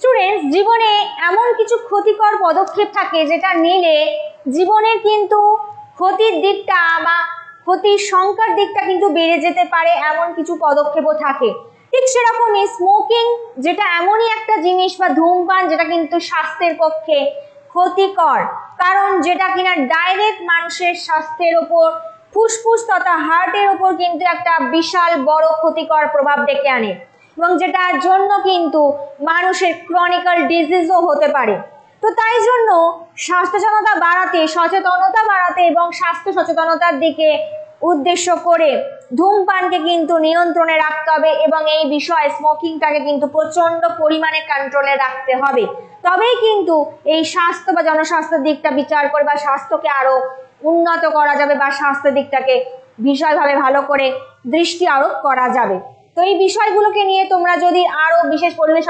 Students, জীবনে এমন কিছু ক্ষতিকর পদক্ষেপ থাকে যেটা নিলে জীবনের কিন্তু ক্ষতির দিকটা বা ক্ষতির সংখ্যার দিকটা কিন্তু বেড়ে যেতে পারে, এমন কিছু পদক্ষেপও থাকে। ঠিক সেরকমই স্মোকিং, যেটা এমনই একটা জিনিস বা ধূমপান যেটা কিন্তু স্বাস্থ্যের পক্ষে ক্ষতিকর, কারণ যেটা কিনা ডাইরেক্ট মানুষের স্বাস্থ্যের ওপর, ফুসফুস তথা হার্টের ওপর কিন্তু একটা বিশাল বড় ক্ষতিকর প্রভাব ডেকে আনে, এবং যেটার জন্য কিন্তু মানুষের ক্রনিক্যাল ডিজিজও হতে পারে। তো তাই জন্য সচেতনতা বাড়াতে এবং স্বাস্থ্য সচেতনতার দিকে উদ্দেশ্য করে ধূমপানকে কিন্তু নিয়ন্ত্রণে রাখতে হবে, এবং এই বিষয়ে স্মোকিংটাকে কিন্তু প্রচন্ড পরিমাণে কন্ট্রোলে রাখতে হবে। তবেই কিন্তু এই স্বাস্থ্য বা জনস্বাস্থ্যের দিকটা বিচার করে বা স্বাস্থ্যকে আরো উন্নত করা যাবে, বা স্বাস্থ্যের দিকটাকে ভীষণভাবে ভালো করে দৃষ্টি আরোপ করা যাবে। তো এই বিষয়গুলোকে নিয়ে তোমরা যদি আরো বিশেষ পরিবেশ